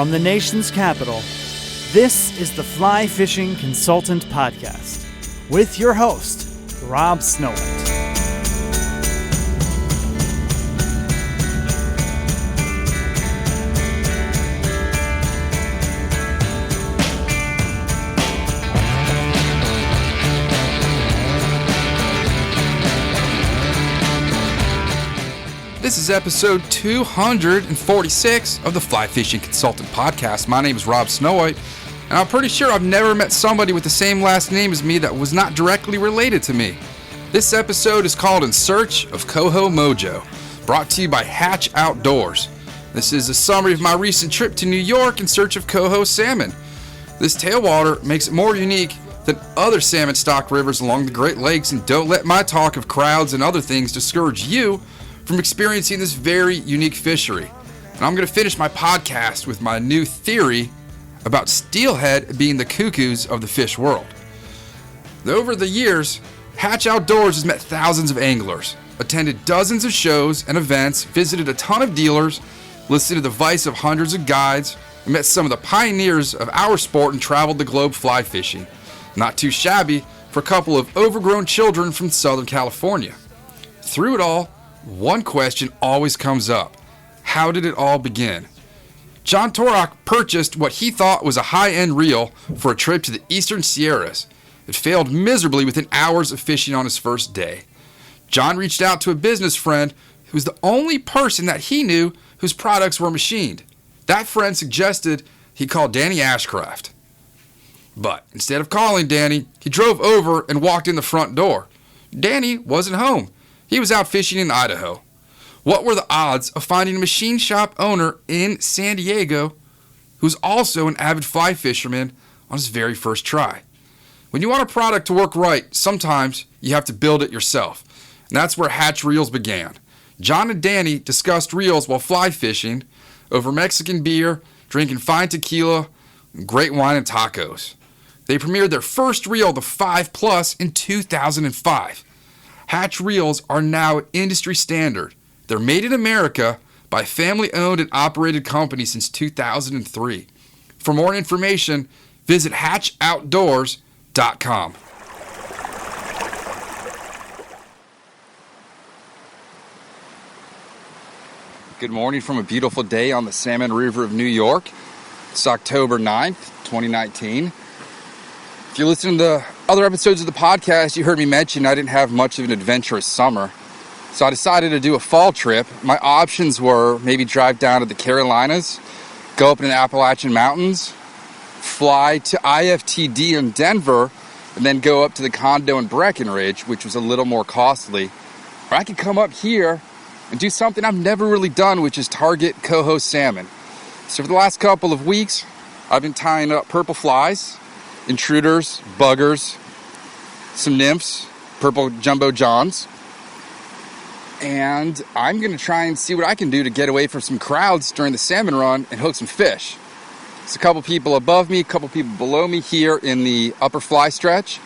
From the nation's capital, this is the Fly Fishing Consultant Podcast with your host, Rob Snowhite. This is episode 246 of the Fly Fishing Consultant Podcast. My name is Rob Snowhite, and I'm pretty sure I've never met somebody with the same last name as me that was not directly related to me. This episode is called In Search of Coho Mojo, brought to you by Hatch Outdoors. This is a summary of my recent trip to New York in search of coho salmon. This tailwater makes it more unique than other salmon stocked rivers along the Great Lakes, and don't let my talk of crowds and other things discourage you from experiencing this very unique fishery. And I'm going to finish my podcast with my new theory about steelhead being the cuckoos of the fish world. Over the years, Hatch Outdoors has met thousands of anglers, attended dozens of shows and events, visited a ton of dealers, listened to the advice of hundreds of guides, and met some of the pioneers of our sport and traveled the globe fly fishing. Not too shabby for a couple of overgrown children from Southern California. Through it all, one question always comes up. How did it all begin? John Torok purchased what he thought was a high-end reel for a trip to the Eastern Sierras. It failed miserably within hours of fishing on his first day. John reached out to a business friend who was the only person that he knew whose products were machined. That friend suggested he call Danny Ashcraft. But instead of calling Danny, he drove over and walked in the front door. Danny wasn't home. He was out fishing in Idaho. What were the odds of finding a machine shop owner in San Diego who's also an avid fly fisherman on his very first try? When you want a product to work right, sometimes you have to build it yourself. And that's where Hatch Reels began. John and Danny discussed reels while fly fishing, over Mexican beer, drinking fine tequila, great wine, and tacos. They premiered their first reel, the 5 Plus, in 2005. Hatch Reels are now industry standard. They're made in America by a family-owned and operated company since 2003. For more information, visit hatchoutdoors.com. Good morning from a beautiful day on the Salmon River of New York. It's October 9th, 2019. If you listen to the other episodes of the podcast, you heard me mention I didn't have much of an adventurous summer. So I decided to do a fall trip. My options were maybe drive down to the Carolinas, go up in the Appalachian Mountains, fly to IFTD in Denver, and then go up to the condo in Breckenridge, which was a little more costly. Or I could come up here and do something I've never really done, which is target coho salmon. So for the last couple of weeks, I've been tying up purple flies, intruders, buggers, some nymphs, purple jumbo johns, and I'm going to try and see what I can do to get away from some crowds during the salmon run and hook some fish. There's a couple people above me, a couple people below me here in the upper fly stretch.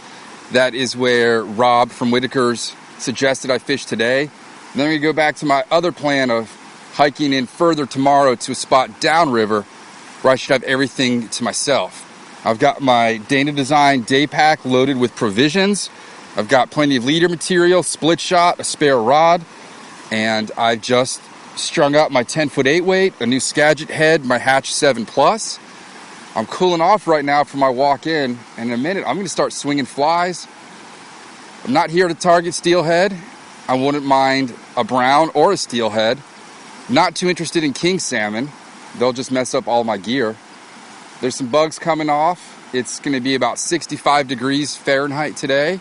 That is where Rob from Whitaker's suggested I fish today. And then we go back to my other plan of hiking in further tomorrow to a spot downriver where I should have everything to myself. I've got my Dana Design day pack loaded with provisions. I've got plenty of leader material, split shot, a spare rod, and I've just strung up my 10-foot 8-weight, a new Skagit head, my Hatch 7 Plus. I'm cooling off right now for my walk in, and in a minute I'm going to start swinging flies. I'm not here to target steelhead. I wouldn't mind a brown or a steelhead. Not too interested in king salmon. They'll just mess up all my gear. There's some bugs coming off. It's going to be about 65 degrees Fahrenheit today.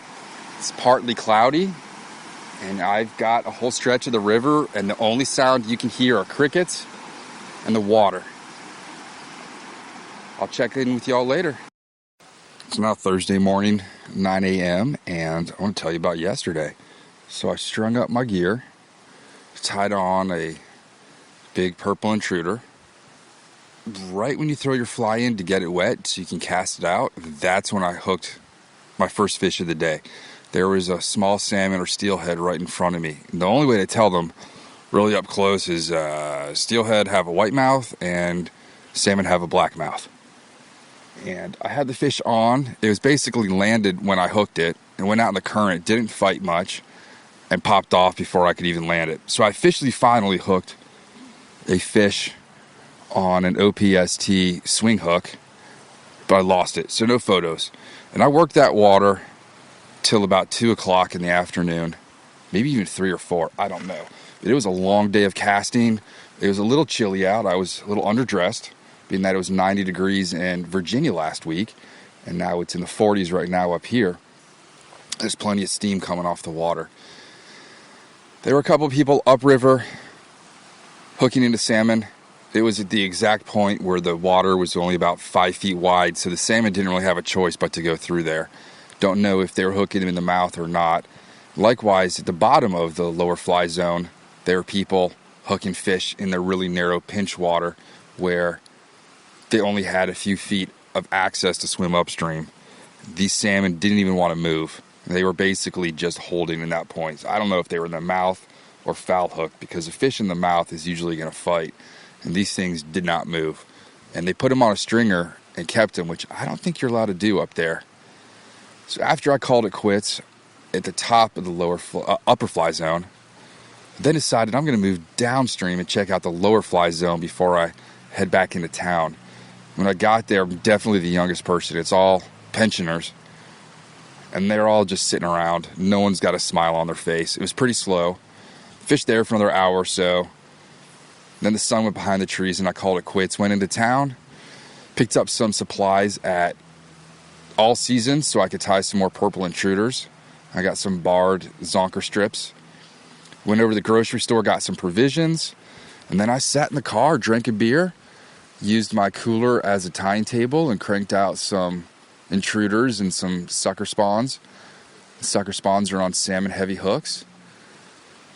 It's partly cloudy. And I've got a whole stretch of the river, and the only sound you can hear are crickets and the water. I'll check in with y'all later. It's now Thursday morning, 9 a.m., and I want to tell you about yesterday. So I strung up my gear, tied on a big purple intruder. Right when you throw your fly in to get it wet so you can cast it out, that's when I hooked my first fish of the day. There was a small salmon or steelhead right in front of me. And the only way to tell them really up close is steelhead have a white mouth and salmon have a black mouth. And I had the fish on. It was basically landed when I hooked it. It went out in the current, didn't fight much, and popped off before I could even land it. So I officially finally hooked a fish on an OPST swing hook, but I lost it, so no photos. And I worked that water till about 2 o'clock in the afternoon, maybe even 3 or 4, I don't know. But it was a long day of casting. It was a little chilly out. I was a little underdressed, being that it was 90 degrees in Virginia last week, and now it's in the 40s right now up here. There's plenty of steam coming off the water. There were a couple of people upriver hooking into salmon. It was at the exact point where the water was only about 5 feet wide, so the salmon didn't really have a choice but to go through there. Don't know if they were hooking them in the mouth or not. Likewise, at the bottom of the lower fly zone, there were people hooking fish in the really narrow pinch water where they only had a few feet of access to swim upstream. These salmon didn't even want to move. They were basically just holding in that point. So I don't know if they were in the mouth or foul hooked, because a fish in the mouth is usually going to fight. And these things did not move. And they put them on a stringer and kept them, which I don't think you're allowed to do up there. So after I called it quits at the top of the upper fly zone, I then decided I'm going to move downstream and check out the lower fly zone before I head back into town. When I got there, I'm definitely the youngest person. It's all pensioners. And they're all just sitting around. No one's got a smile on their face. It was pretty slow. Fished there for another hour or so. Then the sun went behind the trees and I called it quits. Went into town, picked up some supplies at All Seasons so I could tie some more purple intruders. I got some barred zonker strips. Went over to the grocery store, got some provisions. And then I sat in the car, drank a beer, used my cooler as a tying table, and cranked out some intruders and some sucker spawns. The sucker spawns are on salmon heavy hooks.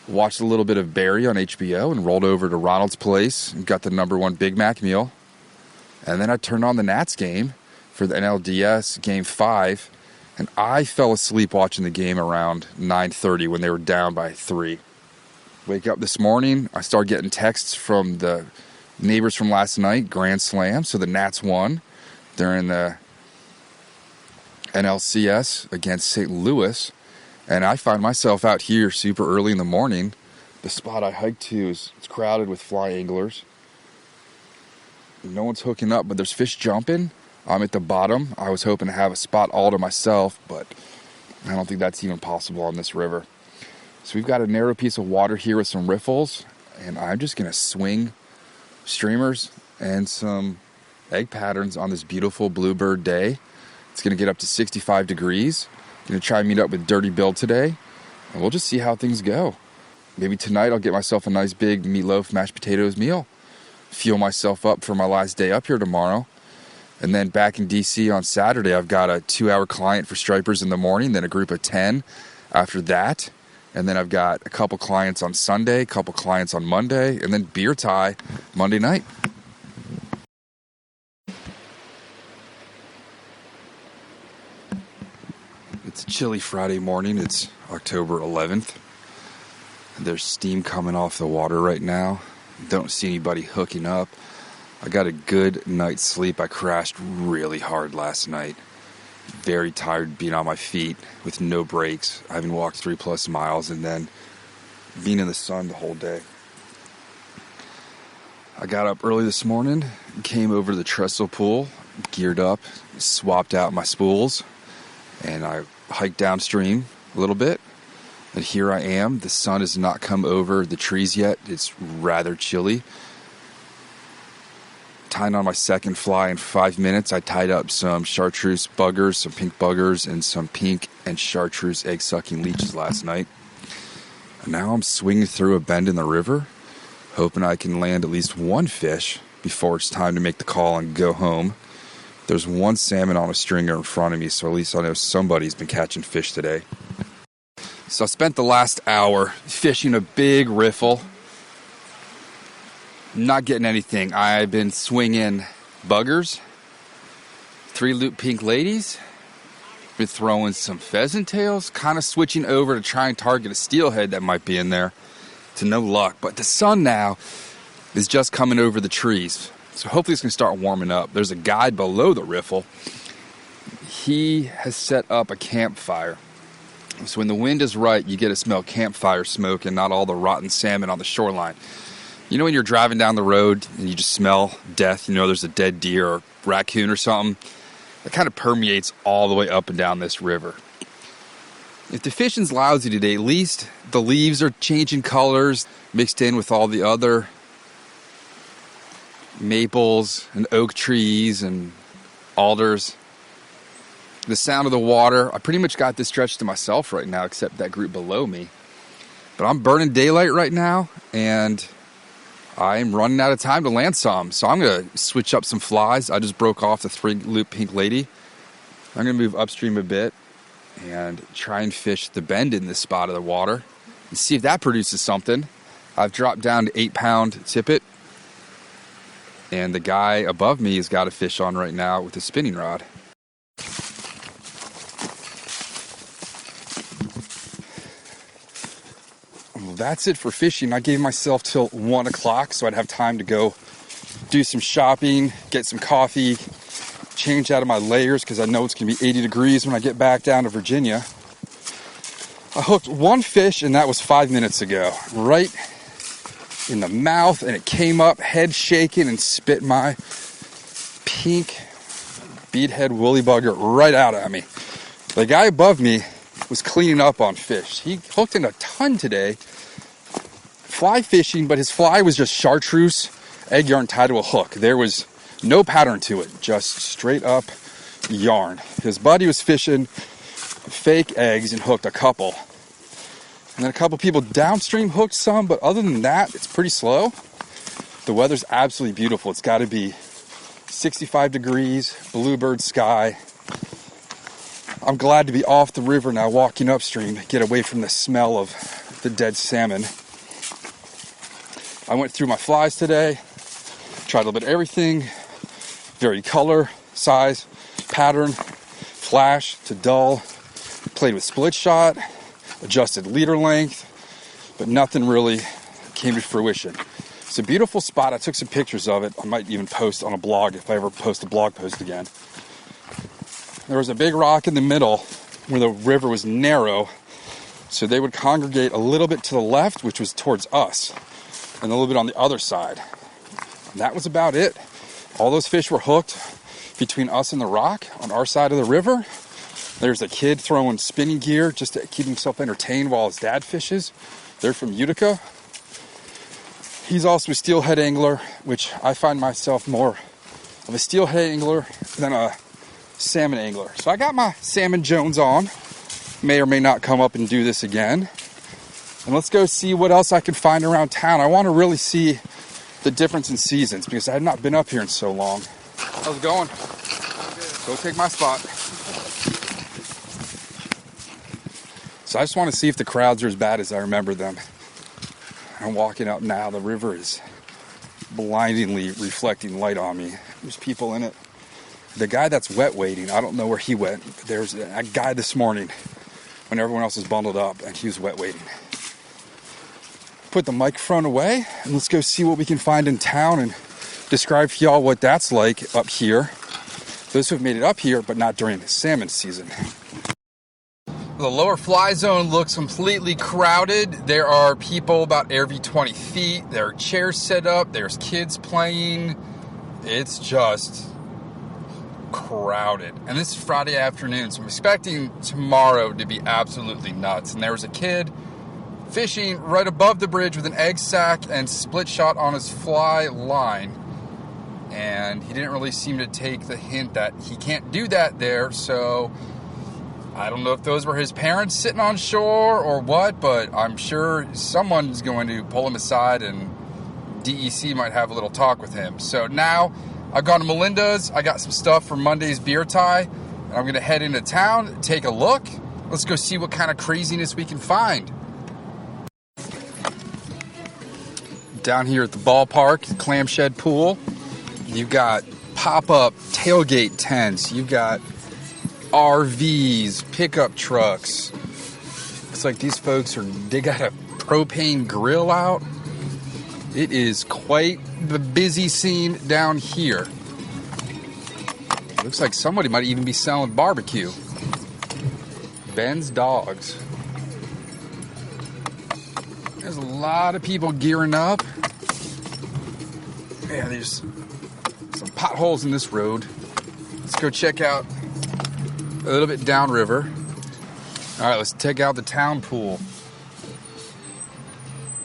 Watched a little bit of Barry on HBO and rolled over to Ronald's place and got the #1 Big Mac meal. And then I turned on the Nats game for the NLDS Game 5, and I fell asleep watching the game around 9:30 when they were down by 3. Wake up this morning, I started getting texts from the neighbors from last night, Grand Slam, so the Nats won. They're in the NLCS against St. Louis. And I find myself out here super early in the morning. The spot I hiked to it's crowded with fly anglers. No one's hooking up, but there's fish jumping. I'm at the bottom. I was hoping to have a spot all to myself, but I don't think that's even possible on this river. So we've got a narrow piece of water here with some riffles, and I'm just going to swing streamers and some egg patterns on this beautiful bluebird day. It's going to get up to 65 degrees. Going to try and meet up with Dirty Bill today, and we'll just see how things go. Maybe tonight I'll get myself a nice big meatloaf, mashed potatoes meal. Fuel myself up for my last day up here tomorrow. And then back in DC on Saturday, I've got a 2-hour client for stripers in the morning, then a group of 10 after that. And then I've got a couple clients on Sunday, a couple clients on Monday, and then beer tie Monday night. It's a chilly Friday morning. It's October 11th. There's steam coming off the water right now. Don't see anybody hooking up. I got a good night's sleep. I crashed really hard last night. Very tired being on my feet with no breaks. I haven't walked 3+ miles and then being in the sun the whole day. I got up early this morning, came over to the trestle pool, geared up, swapped out my spools, and I hiked downstream a little bit, and here I am. The sun has not come over the trees yet. It's rather chilly. Tying on my second fly in 5 minutes. I tied up some chartreuse buggers, some pink buggers, and some pink and chartreuse egg-sucking leeches last night. And now I'm swinging through a bend in the river, hoping I can land at least one fish before it's time to make the call and go home. There's one salmon on a stringer in front of me, so at least I know somebody's been catching fish today. So I spent the last hour fishing a big riffle. Not getting anything. I've been swinging buggers, 3-loop pink ladies, been throwing some pheasant tails, kind of switching over to try and target a steelhead that might be in there, to no luck. But the sun now is just coming over the trees. So hopefully it's going to start warming up. There's a guy below the riffle. He has set up a campfire. So when the wind is right, you get to smell campfire smoke and not all the rotten salmon on the shoreline. You know when you're driving down the road and you just smell death, you know there's a dead deer or raccoon or something? It kind of permeates all the way up and down this river. If the fishing's lousy today, at least the leaves are changing colors, mixed in with all the other maples and oak trees and alders. The sound of the water, I pretty much got this stretch to myself right now, except that group below me. But I'm burning daylight right now, and I'm running out of time to land some. So I'm going to switch up some flies. I just broke off the 3-loop pink lady. I'm going to move upstream a bit and try and fish the bend in this spot of the water and see if that produces something. I've dropped down to 8-pound tippet, and the guy above me has got a fish on right now with a spinning rod. Well, that's it for fishing. I gave myself till 1 o'clock so I'd have time to go do some shopping, get some coffee, change out of my layers because I know it's going to be 80 degrees when I get back down to Virginia. I hooked one fish, and that was 5 minutes ago, right in the mouth, and it came up, head shaking, and spit my pink beadhead woolly bugger right out at me. The guy above me was cleaning up on fish. He hooked in a ton today, fly fishing, but his fly was just chartreuse egg yarn tied to a hook. There was no pattern to it, just straight up yarn. His buddy was fishing fake eggs and hooked a couple. And then a couple people downstream hooked some, but other than that, it's pretty slow. The weather's absolutely beautiful. It's got to be 65 degrees, bluebird sky. I'm glad to be off the river now, walking upstream, get away from the smell of the dead salmon. I went through my flies today, tried a little bit of everything, varied color, size, pattern, flash to dull, played with split shot, adjusted leader length, but nothing really came to fruition. It's a beautiful spot. I took some pictures of it. I might even post on a blog if I ever post a blog post again. There was a big rock in the middle where the river was narrow, so they would congregate a little bit to the left, which was towards us, and a little bit on the other side. And that was about it. All those fish were hooked between us and the rock on our side of the river. There's a kid throwing spinning gear just to keep himself entertained while his dad fishes. They're from Utica. He's also a steelhead angler, which I find myself more of a steelhead angler than a salmon angler. So I got my Salmon Jones on. May or may not come up and do this again. And let's go see what else I can find around town. I want to really see the difference in seasons because I have not been up here in so long. How's it going? Go take my spot. So I just want to see if the crowds are as bad as I remember them. I'm walking up now. The river is blindingly reflecting light on me. There's people in it. The guy that's wet wading, I don't know where he went. There's a guy this morning when everyone else was bundled up and he was wet wading. Put the microphone away and let's go see what we can find in town and describe for y'all what that's like up here. Those who have made it up here, but not during the salmon season. The lower fly zone looks completely crowded. There are people about every 20 feet. There are chairs set up. There's kids playing. It's just crowded. And this is Friday afternoon, so I'm expecting tomorrow to be absolutely nuts. And there was a kid fishing right above the bridge with an egg sack and split shot on his fly line. And he didn't really seem to take the hint that he can't do that there, so I don't know if those were his parents sitting on shore or what, but I'm sure someone's going to pull him aside and DEC might have a little talk with him. So now I've gone to Melinda's. I got some stuff for Monday's beer tie. And I'm going to head into town, take a look. Let's go see what kind of craziness we can find. Down here at the ballpark, the clam shed pool, you've got pop-up tailgate tents. You've got RVs, pickup trucks. Looks like these folks they got a propane grill out. It is quite the busy scene down here. Looks like somebody might even be selling barbecue. Ben's Dogs. There's a lot of people gearing up. Yeah, there's some potholes in this road. Let's go check out a little bit downriver. All right, let's check out the town pool.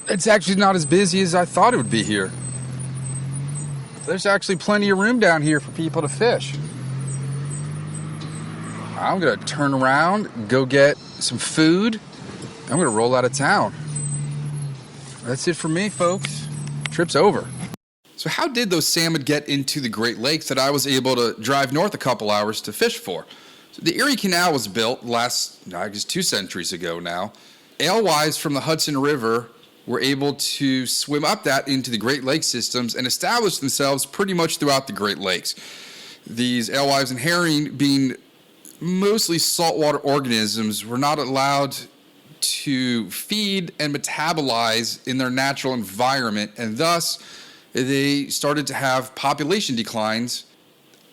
It's actually not as busy as I thought it would be here. There's actually plenty of room down here for people to fish. I'm gonna turn around, go get some food. I'm gonna roll out of town. That's it for me, folks. Trip's over. So how did those salmon get into the Great Lakes that I was able to drive north a couple hours to fish for? So the Erie Canal was built I guess 2 centuries ago now. Alewives from the Hudson River were able to swim up that into the Great Lakes systems and establish themselves pretty much throughout the Great Lakes. These alewives and herring, being mostly saltwater organisms, were not allowed to feed and metabolize in their natural environment, and thus they started to have population declines.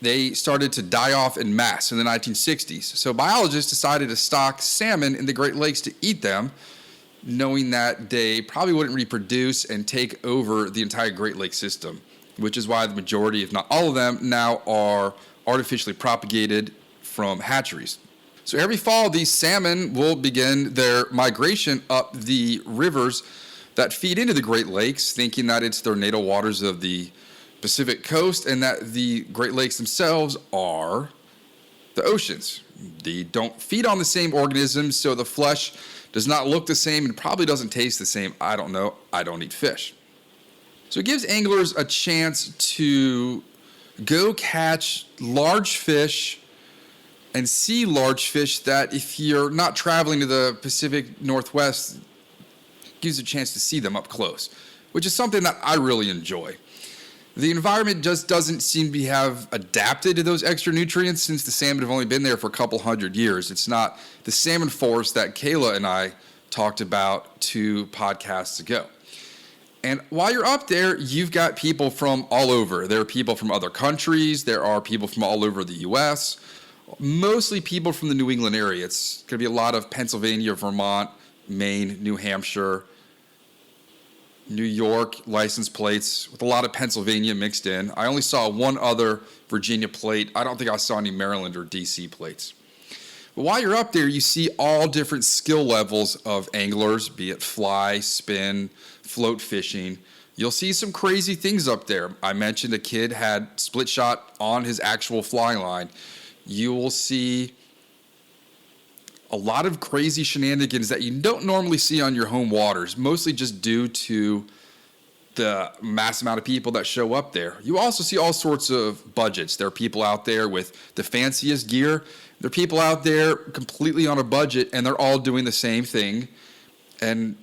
They started to die off en masse in the 1960s. So biologists decided to stock salmon in the Great Lakes to eat them, knowing that they probably wouldn't reproduce and take over the entire Great Lakes system, which is why the majority, if not all of them, now are artificially propagated from hatcheries. So every fall, these salmon will begin their migration up the rivers that feed into the Great Lakes, thinking that it's their natal waters of the Pacific coast and that the Great Lakes themselves are the oceans. They don't feed on the same organisms, so the flesh does not look the same and probably doesn't taste the same. I don't know. I don't eat fish. So it gives anglers a chance to go catch large fish and see large fish that, if you're not traveling to the Pacific Northwest, gives you a chance to see them up close, which is something that I really enjoy. The environment just doesn't seem to have adapted to those extra nutrients since the salmon have only been there for a couple hundred years. It's not the salmon forest that Kayla and I talked about 2 podcasts ago. And while you're up there, you've got people from all over. There are people from other countries. There are people from all over the U.S., mostly people from the New England area. It's going to be a lot of Pennsylvania, Vermont, Maine, New Hampshire, New York license plates with a lot of Pennsylvania mixed in. I only saw one other Virginia plate. I don't think I saw any Maryland or DC plates. But while you're up there, you see all different skill levels of anglers, be it fly, spin, float fishing. You'll see some crazy things up there. I mentioned a kid had split shot on his actual fly line. You will see a lot of crazy shenanigans that you don't normally see on your home waters, mostly just due to the mass amount of people that show up there. You also see all sorts of budgets. There are people out there with the fanciest gear. There are people out there completely on a budget, and they're all doing the same thing, and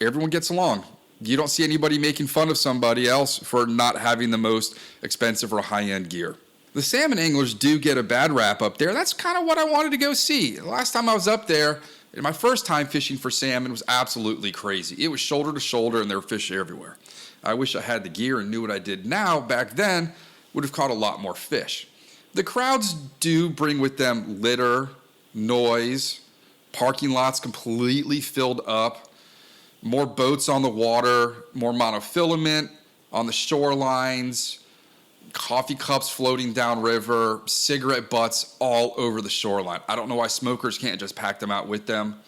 everyone gets along. You don't see anybody making fun of somebody else for not having the most expensive or high-end gear. The salmon anglers do get a bad rap up there. That's kind of what I wanted to go see. The last time I was up there, my first time fishing for salmon was absolutely crazy. It was shoulder to shoulder, and there were fish everywhere. I wish I had the gear and knew what I did now. Back then, would have caught a lot more fish. The crowds do bring with them litter, noise, parking lots completely filled up, more boats on the water, more monofilament on the shorelines, coffee cups floating downriver, cigarette butts all over the shoreline. I don't know why smokers can't just pack them out with them.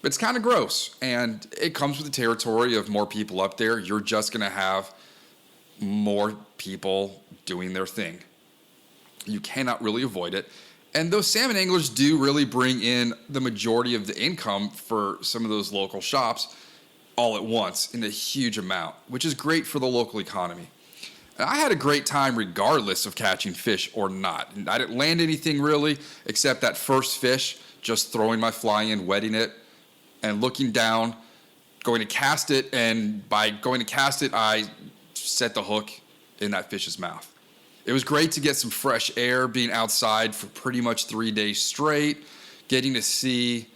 But it's kind of gross, and it comes with the territory of more people up there. You're just going to have more people doing their thing. You cannot really avoid it. And those salmon anglers do really bring in the majority of the income for some of those local shops all at once in a huge amount, which is great for the local economy. And I had a great time regardless of catching fish or not. And I didn't land anything really, except that first fish, just throwing my fly in, wetting it, and looking down, going to cast it, and by going to cast it, I set the hook in that fish's mouth. It was great to get some fresh air, being outside for pretty much 3 days straight, getting to see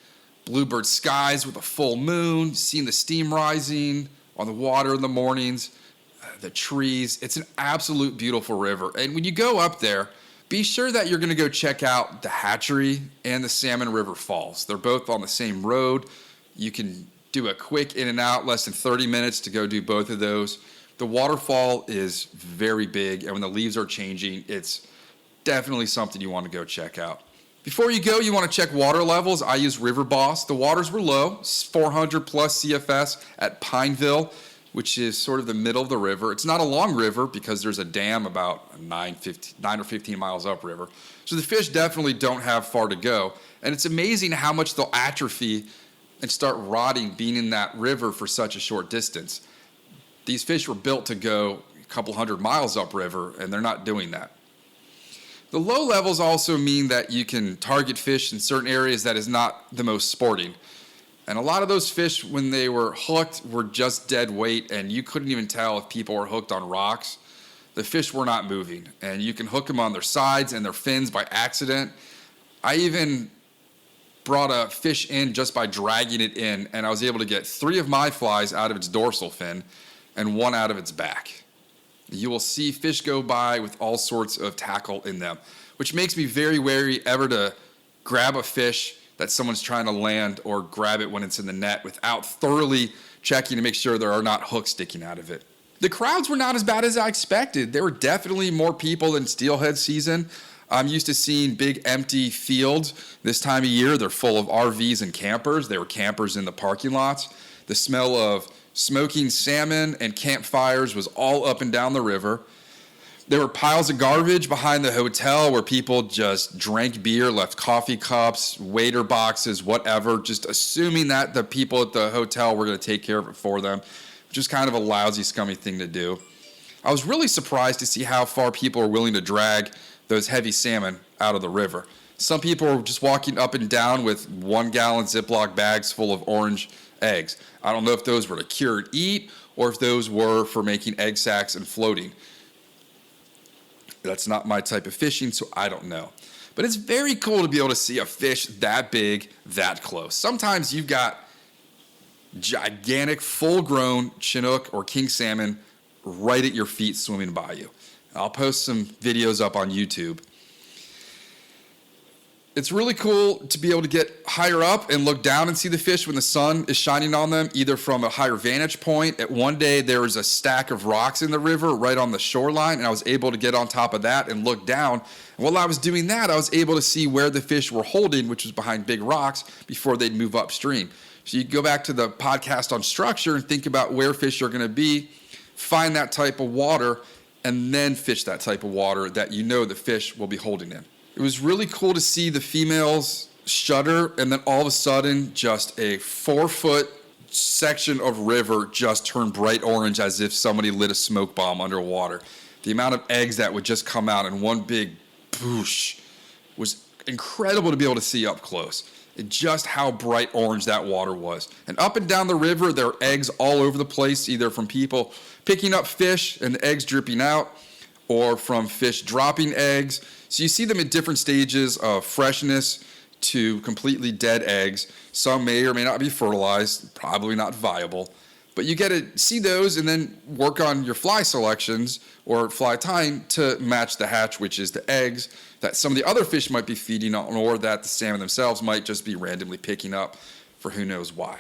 bluebird skies with a full moon, seeing the steam rising, on the water in the mornings, the trees. It's an absolute beautiful river. And when you go up there, be sure that you're going to go check out the hatchery and the Salmon River Falls. They're both on the same road. You can do a quick in and out, less than 30 minutes to go do both of those. The waterfall is very big, and when the leaves are changing, it's definitely something you want to go check out. Before you go, you want to check water levels. I use River Boss. The waters were low, 400 plus CFS at Pineville, which is sort of the middle of the river. It's not a long river because there's a dam about 9 or 15 miles upriver. So the fish definitely don't have far to go. And it's amazing how much they'll atrophy and start rotting being in that river for such a short distance. These fish were built to go a couple hundred miles upriver, and they're not doing that. The low levels also mean that you can target fish in certain areas that is not the most sporting. And a lot of those fish, when they were hooked, were just dead weight, and you couldn't even tell if people were hooked on rocks. The fish were not moving, and you can hook them on their sides and their fins by accident. I even brought a fish in just by dragging it in, and I was able to get 3 of my flies out of its dorsal fin and 1 out of its back. You will see fish go by with all sorts of tackle in them, which makes me very wary ever to grab a fish that someone's trying to land or grab it when it's in the net without thoroughly checking to make sure there are not hooks sticking out of it. The crowds were not as bad as I expected. There were definitely more people in steelhead season. I'm used to seeing big empty fields this time of year. They're full of RVs and campers. There were campers in the parking lots. The smell of smoking salmon and campfires was all up and down the river. There were piles of garbage behind the hotel where people just drank beer, left coffee cups, waiter boxes, whatever, just assuming that the people at the hotel were going to take care of it for them, which is kind of a lousy, scummy thing to do. I was really surprised to see how far people are willing to drag those heavy salmon out of the river. Some people were just walking up and down with 1-gallon Ziploc bags full of orange eggs. I don't know if those were to cure and eat or if those were for making egg sacs and floating. That's not my type of fishing, so I don't know. But it's very cool to be able to see a fish that big, that close. Sometimes you've got gigantic, full-grown Chinook or king salmon right at your feet swimming by you. I'll post some videos up on YouTube. It's really cool to be able to get higher up and look down and see the fish when the sun is shining on them, either from a higher vantage point. At one day, there was a stack of rocks in the river right on the shoreline, and I was able to get on top of that and look down. And while I was doing that, I was able to see where the fish were holding, which was behind big rocks, before they'd move upstream. So you go back to the podcast on structure and think about where fish are going to be, find that type of water, and then fish that type of water that you know the fish will be holding in. It was really cool to see the females shudder, and then all of a sudden, just a 4-foot section of river just turned bright orange as if somebody lit a smoke bomb underwater. The amount of eggs that would just come out in one big boosh was incredible to be able to see up close. Just how bright orange that water was. And up and down the river, there are eggs all over the place, either from people picking up fish and the eggs dripping out, or from fish dropping eggs. So you see them at different stages of freshness to completely dead eggs. Some may or may not be fertilized, probably not viable. But you get to see those and then work on your fly selections or fly tying to match the hatch, which is the eggs that some of the other fish might be feeding on, or that the salmon themselves might just be randomly picking up for who knows why.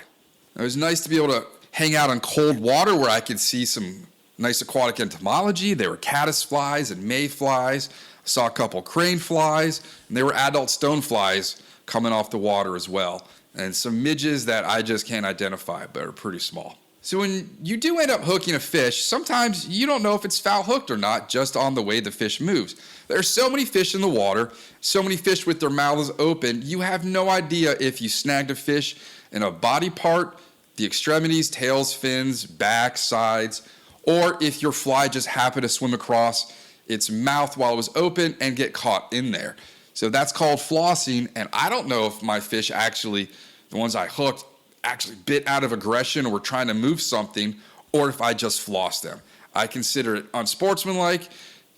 It was nice to be able to hang out on cold water where I could see some nice aquatic entomology. There were caddis flies and mayflies. I saw a couple crane flies, and there were adult stoneflies coming off the water as well. And some midges that I just can't identify, but are pretty small. So when you do end up hooking a fish, sometimes you don't know if it's foul hooked or not just on the way the fish moves. There are so many fish in the water, so many fish with their mouths open, you have no idea if you snagged a fish in a body part, the extremities, tails, fins, back, sides, or if your fly just happened to swim across its mouth while it was open and get caught in there. So that's called flossing, and I don't know if my fish actually, the ones I hooked, actually bit out of aggression or were trying to move something, or if I just flossed them. I consider it unsportsmanlike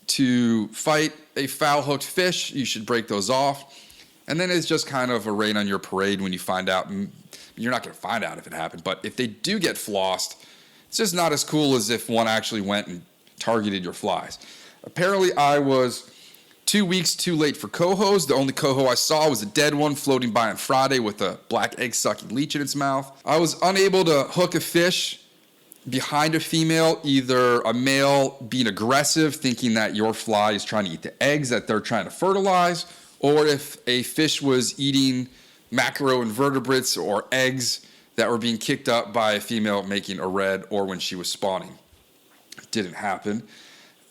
to fight a foul hooked fish. You should break those off. And then it's just kind of a rain on your parade when you find out. You're not going to find out if it happened, but if they do get flossed, It's just not as cool as if one actually went and targeted your flies. Apparently, I was 2 weeks too late for cohos. The only coho I saw was a dead one floating by on Friday with a black egg-sucking leech in its mouth. I was unable to hook a fish behind a female, either a male being aggressive, thinking that your fly is trying to eat the eggs that they're trying to fertilize, or if a fish was eating macroinvertebrates or eggs that were being kicked up by a female making a red, or when she was spawning. It didn't happen.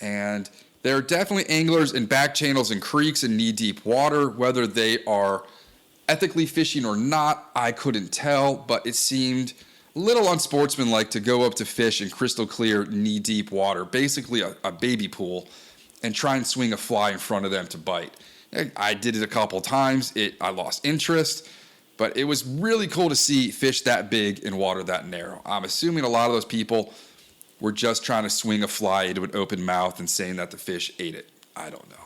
And there are definitely anglers in back channels and creeks in knee-deep water. Whether they are ethically fishing or not, I couldn't tell, but it seemed a little unsportsmanlike to go up to fish in crystal clear, knee-deep water, basically a baby pool, and try and swing a fly in front of them to bite. I did it a couple times. I lost interest, but it was really cool to see fish that big in water that narrow. I'm assuming a lot of those people were just trying to swing a fly into an open mouth and saying that the fish ate it. I don't know.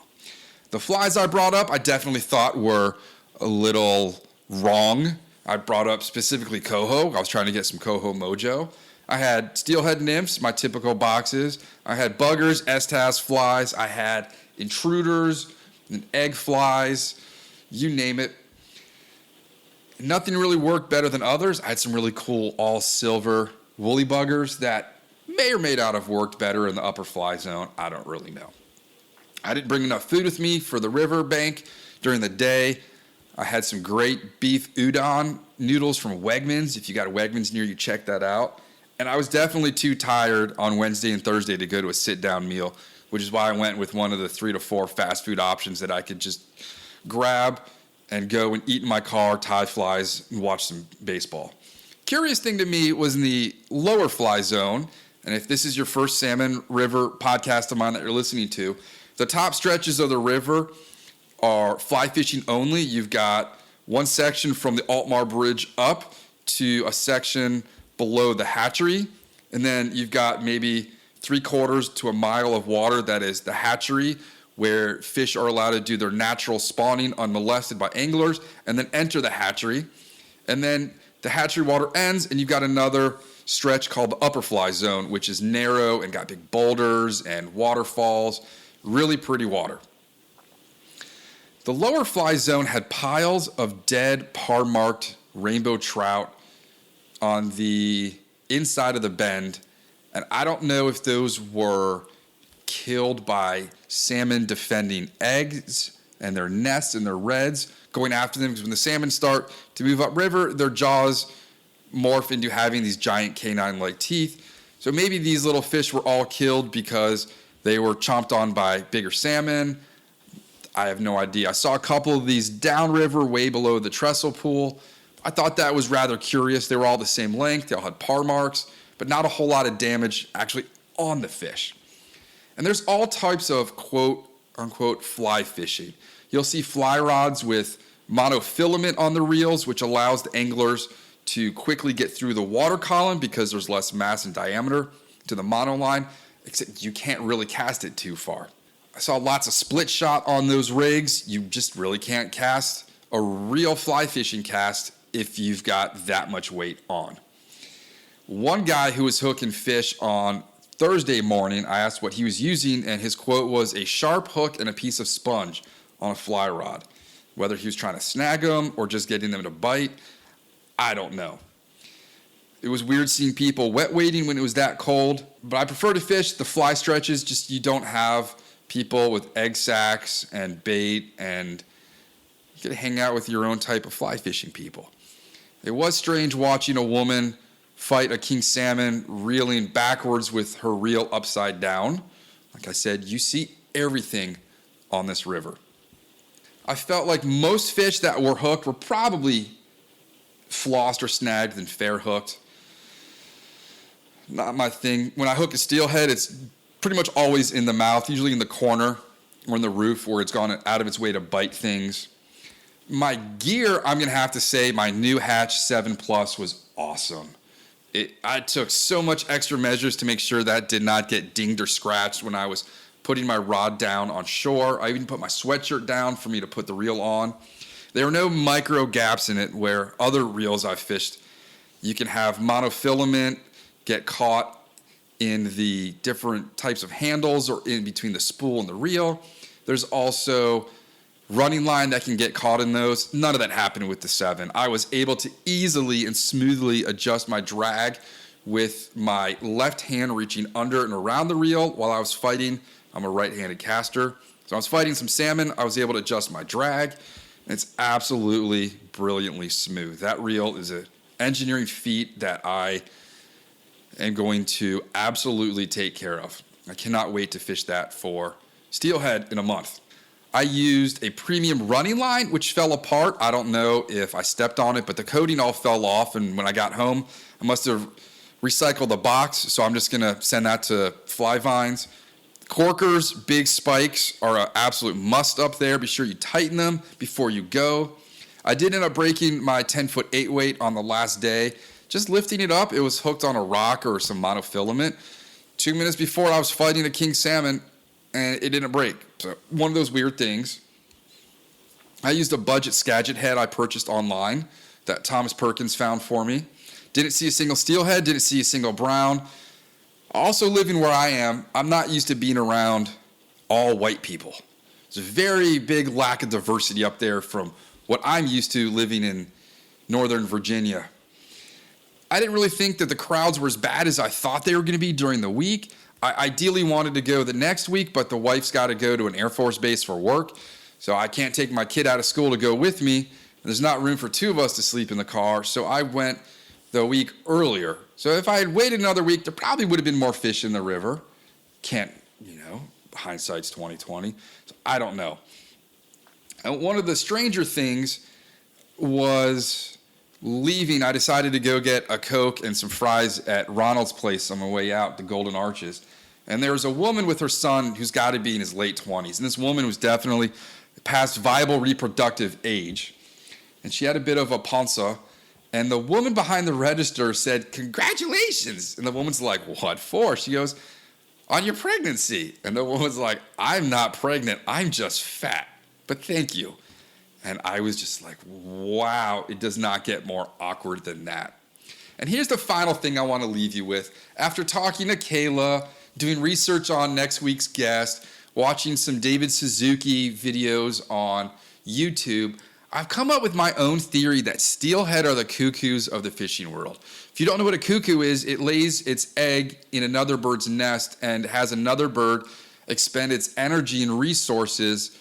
The flies I brought up, I definitely thought were a little wrong. I brought up specifically coho. I was trying to get some coho mojo. I had steelhead nymphs, my typical boxes. I had buggers, estas flies. I had intruders and egg flies. You name it. Nothing really worked better than others. I had some really cool all silver woolly buggers that may or may not have worked better in the upper fly zone. I don't really know. I didn't bring enough food with me for the river bank during the day. I had some great beef udon noodles from Wegmans. If you got a Wegmans near you, check that out. And I was definitely too tired on Wednesday and Thursday to go to a sit-down meal, which is why I went with one of the 3 to 4 fast food options that I could just grab and go and eat in my car, tie flies, and watch some baseball. Curious thing to me was in the lower fly zone, and if this is your first Salmon River podcast of mine that you're listening to, the top stretches of the river are fly fishing only. You've got one section from the Altmar Bridge up to a section below the hatchery, and then you've got maybe 3/4 to a mile of water that is the hatchery, where fish are allowed to do their natural spawning unmolested by anglers, and then enter the hatchery. And then the hatchery water ends, and you've got another stretch called the upper fly zone, which is narrow and got big boulders and waterfalls. Really pretty water. The lower fly zone had piles of dead par-marked rainbow trout on the inside of the bend, and I don't know if those were killed by salmon defending eggs and their nests and their reds going after them, because when the salmon start to move upriver, their jaws morph into having these giant canine-like teeth. So maybe these little fish were all killed because they were chomped on by bigger salmon. I have no idea. I saw a couple of these downriver way below the trestle pool. I thought that was rather curious. They were all the same length. They all had par marks, but not a whole lot of damage actually on the fish. And there's all types of quote-unquote fly fishing. You'll see fly rods with monofilament on the reels, which allows the anglers to quickly get through the water column because there's less mass and diameter to the monoline, except you can't really cast it too far. I saw lots of split shot on those rigs. You just really can't cast a real fly fishing cast if you've got that much weight on. One guy who was hooking fish on Thursday morning, I asked what he was using, and his quote was a sharp hook and a piece of sponge on a fly rod. Whether he was trying to snag them or just getting them to bite, I don't know. It was weird seeing people wet wading when it was that cold, but I prefer to fish the fly stretches. Just you don't have people with egg sacs and bait, and you get to hang out with your own type of fly fishing people. It was strange watching a woman fight a king salmon reeling backwards with her reel upside down. Like I said, you see everything on this river. I felt like most fish that were hooked were probably flossed or snagged and fair hooked. Not my thing. When I hook a steelhead, it's pretty much always in the mouth, usually in the corner or in the roof where it's gone out of its way to bite things. My gear, I'm going to have to say my new Hatch 7 Plus was awesome. I took so much extra measures to make sure that did not get dinged or scratched when I was putting my rod down on shore. I even put my sweatshirt down for me to put the reel on. There were no micro gaps in it where other reels I've fished, you can have monofilament get caught in the different types of handles or in between the spool and the reel. There's also running line that can get caught in those. None of that happened with the 7. I was able to easily and smoothly adjust my drag with my left hand reaching under and around the reel while I was fighting. I'm a right-handed caster. So I was fighting some salmon. I was able to adjust my drag. And it's absolutely brilliantly smooth. That reel is an engineering feat that I am going to absolutely take care of. I cannot wait to fish that for steelhead in a month. I used a premium running line, which fell apart. I don't know if I stepped on it, but the coating all fell off. And when I got home, I must have recycled the box. So I'm just going to send that to Fly Vines. Corkers, big spikes are an absolute must up there. Be sure you tighten them before you go. I did end up breaking my 10-foot 8 weight on the last day. Just lifting it up, it was hooked on a rock or some monofilament. 2 minutes before I was fighting a king salmon, and it didn't break. So one of those weird things. I used a budget Skagit head I purchased online that Thomas Perkins found for me. Didn't see a single steelhead, didn't see a single brown. Also living where I am, I'm not used to being around all white people. There's a very big lack of diversity up there from what I'm used to living in Northern Virginia. I didn't really think that the crowds were as bad as I thought they were going to be during the week. I ideally wanted to go the next week, but the wife's got to go to an Air Force base for work, so I can't take my kid out of school to go with me. There's not room for 2 of us to sleep in the car, so I went the week earlier. So if I had waited another week, there probably would have been more fish in the river. Can't, hindsight's 2020. So I don't know. And one of the stranger things was leaving. I decided to go get a Coke and some fries at Ronald's place on my way out to Golden Arches. And there was a woman with her son who's got to be in his late 20s. And this woman was definitely past viable reproductive age. And she had a bit of a panza. And the woman behind the register said, "Congratulations." And the woman's like, "What for?" She goes, "On your pregnancy." And the woman's like, "I'm not pregnant. I'm just fat. But thank you." And I was just like, wow, it does not get more awkward than that. And here's the final thing I want to leave you with. After talking to Kayla, doing research on next week's guest, watching some David Suzuki videos on YouTube, I've come up with my own theory that steelhead are the cuckoos of the fishing world. If you don't know what a cuckoo is, it lays its egg in another bird's nest and has another bird expend its energy and resources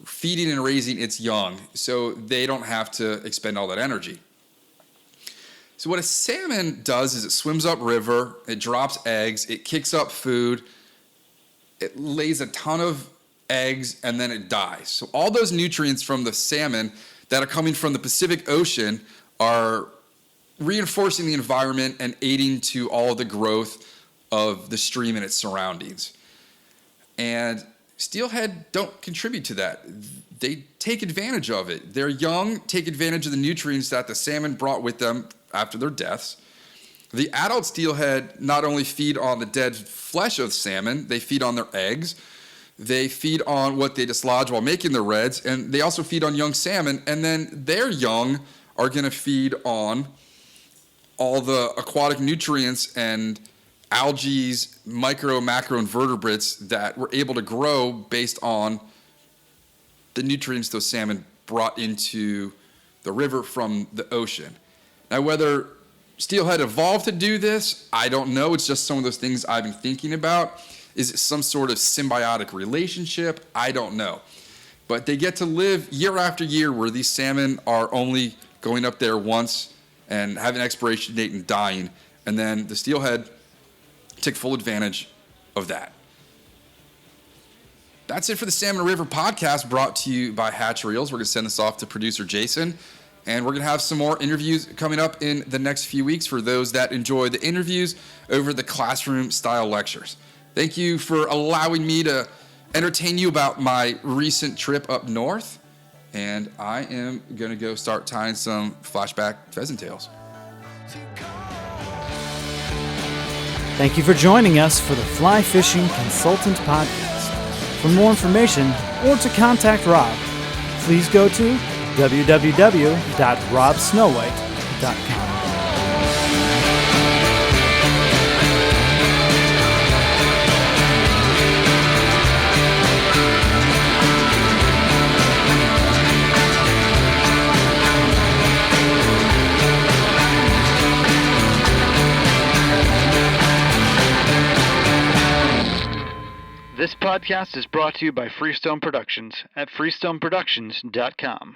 feeding and raising its young, so they don't have to expend all that energy. So what a salmon does is it swims upriver, it drops eggs, it kicks up food, it lays a ton of eggs, and then it dies. So all those nutrients from the salmon that are coming from the Pacific Ocean are reinforcing the environment and aiding to all the growth of the stream and its surroundings. And steelhead don't contribute to that. They take advantage of it. They're young, take advantage of the nutrients that the salmon brought with them after their deaths. The adult steelhead not only feed on the dead flesh of salmon, they feed on their eggs. They feed on what they dislodge while making their reds, and they also feed on young salmon, and then their young are going to feed on all the aquatic nutrients and algae, micro, macro invertebrates that were able to grow based on the nutrients those salmon brought into the river from the ocean. Now, whether steelhead evolved to do this, I don't know. It's just some of those things I've been thinking about. Is it some sort of symbiotic relationship? I don't know. But they get to live year after year where these salmon are only going up there once and having an expiration date and dying. And then the steelhead take full advantage of that. That's it for the Salmon River podcast brought to you by Hatch Reels. We're going to send this off to producer Jason. And we're going to have some more interviews coming up in the next few weeks for those that enjoy the interviews over the classroom-style lectures. Thank you for allowing me to entertain you about my recent trip up north. And I am going to go start tying some flashback pheasant tails. Thank you for joining us for the Fly Fishing Consultant Podcast. For more information or to contact Rob, please go to www.robsnowhite.com. This podcast is brought to you by Freestone Productions at freestoneproductions.com.